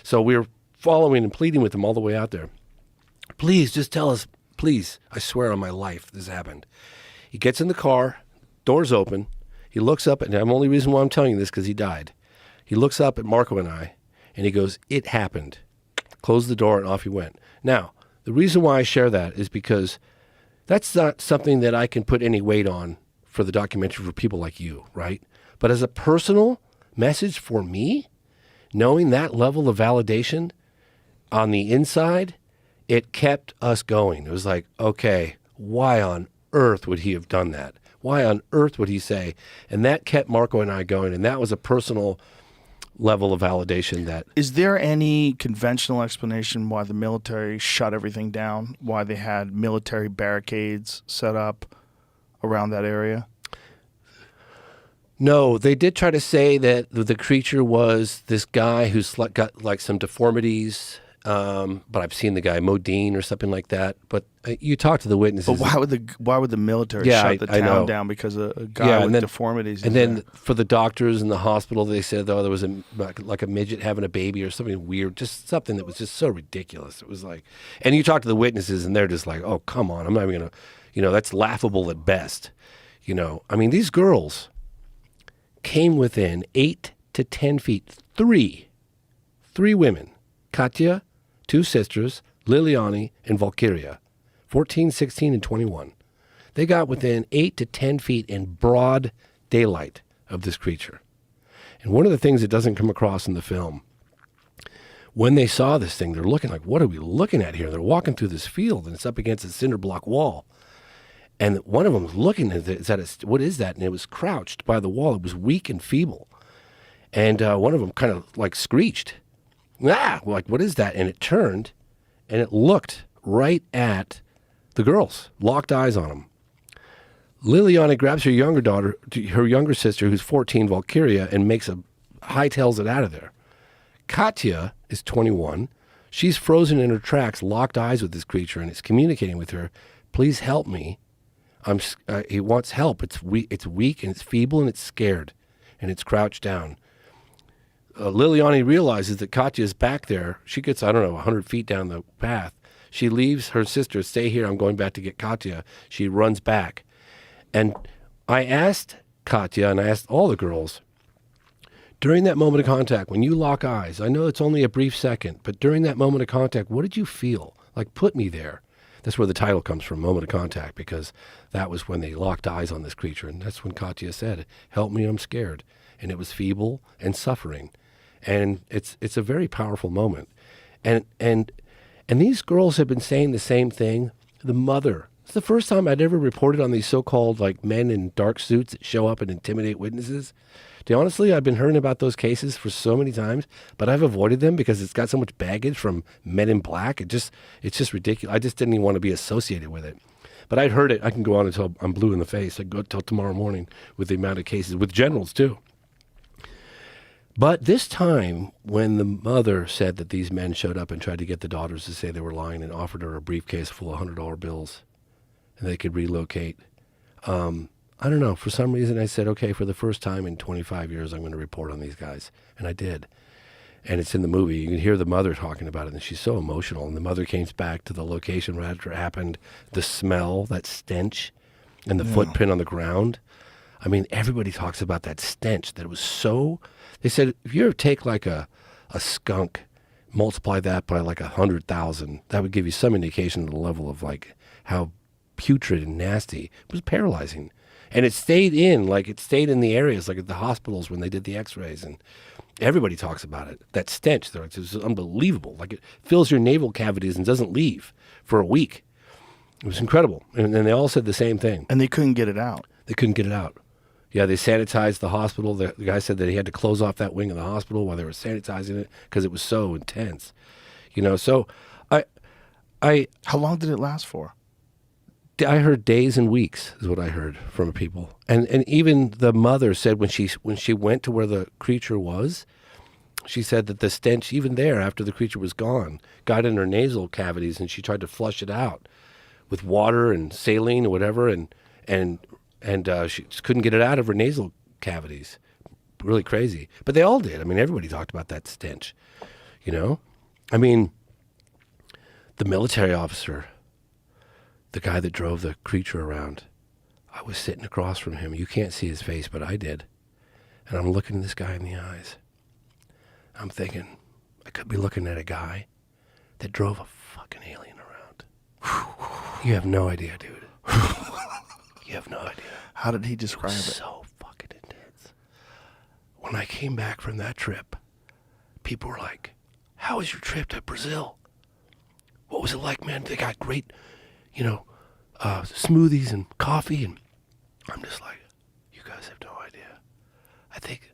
So we were following and pleading with him all the way out there. Please, just tell us, please. I swear on my life this happened. He gets in the car, doors open. He looks up, and the only reason why I'm telling you this because he died. He looks up at Marco and I, and he goes, "It happened." Closed the door, and off he went. Now, the reason why I share that is because that's not something that I can put any weight on for the documentary for people like you, right? But as a personal message for me, knowing that level of validation on the inside, it kept us going. It was like, okay, why on earth would he have done that? Why on earth would he say? And that kept Marco and I going, and that was a personal level of validation. That is there any conventional explanation why the military shut everything down, why they had military barricades set up around that area? No, they did try to say that the creature was this guy who's got like some deformities, but I've seen the guy, Modine or something like that. But you talk to the witnesses. But why would the military shut the town down because of a guy with deformities? And then for the doctors in the hospital, they said, there was like a midget having a baby or something weird, just something that was just so ridiculous. It was like, and you talk to the witnesses and they're just like, oh, come on. I'm not even going to, that's laughable at best. I mean, these girls came within 8 to 10 feet. Three women, Katya, 2 sisters, Liliani and Valkyria, 14, 16, and 21. They got within 8 to 10 feet in broad daylight of this creature. And one of the things that doesn't come across in the film, when they saw this thing, they're looking like, what are we looking at here? They're walking through this field, and it's up against a cinder block wall. And one of them was looking at it, what is that? And it was crouched by the wall. It was weak and feeble. And one of them kind of like screeched, like, what is that? And it turned, and it looked right at the girls, locked eyes on them. Liliana grabs her younger sister, who's 14, Valkyria, and hightails it out of there. Katya is 21. She's frozen in her tracks, locked eyes with this creature, and it's communicating with her. Please help me. He wants help. It's weak and it's feeble and it's scared, and it's crouched down. Liliani realizes that Katya is back there. She gets, 100 feet down the path. She leaves her sister, stay here, I'm going back to get Katya. She runs back. And I asked Katya, and I asked all the girls, during that moment of contact, when you lock eyes, I know it's only a brief second, but during that moment of contact, what did you feel? Like, put me there. That's where the title comes from, Moment of Contact, because that was when they locked eyes on this creature. And that's when Katya said, help me, I'm scared. And it was feeble and suffering. And it's a very powerful moment. And these girls have been saying the same thing. The mother, it's the first time I'd ever reported on these so-called like men in dark suits that show up and intimidate witnesses. Honestly, I've been hearing about those cases for so many times, but I've avoided them because it's got so much baggage from men in black. It's just ridiculous. I just didn't even want to be associated with it. But I'd heard it. I can go on until I'm blue in the face. I go till tomorrow morning with the amount of cases, with generals too. But this time, when the mother said that these men showed up and tried to get the daughters to say they were lying and offered her a briefcase full of $100 bills and they could relocate, I don't know. For some reason, I said, okay, for the first time in 25 years, I'm going to report on these guys. And I did. And it's in the movie. You can hear the mother talking about it, and she's so emotional. And the mother came back to the location right after it happened. The smell, that stench, and the footprint on the ground. I mean, everybody talks about that stench, that it was so... They said, if you ever take like a skunk, multiply that by like 100,000, that would give you some indication of the level of like how putrid and nasty. It was paralyzing. And it stayed in the areas, like at the hospitals when they did the x-rays, and everybody talks about it. That stench, it's just unbelievable. Like it fills your navel cavities and doesn't leave for a week. It was incredible. And they all said the same thing. And they couldn't get it out. They couldn't get it out. Yeah, they sanitized the hospital. The guy said that he had to close off that wing of the hospital while they were sanitizing it because it was so intense. So How long did it last for? I heard days and weeks is what I heard from people. And even the mother said when she went to where the creature was, she said that the stench, even there after the creature was gone, got in her nasal cavities, and she tried to flush it out with water and saline or whatever, and she just couldn't get it out of her nasal cavities. Really crazy. But they all did. I mean, everybody talked about that stench. You know? I mean, the military officer, the guy that drove the creature around, I was sitting across from him. You can't see his face, but I did. And I'm looking this guy in the eyes. I'm thinking, I could be looking at a guy that drove a fucking alien around. You have no idea, dude. You have no idea. How did he describe it? So fucking intense. When I came back from that trip, people were like, how was your trip to Brazil? What was it like, man? They got great, smoothies and coffee. And I'm just like, you guys have no idea. I think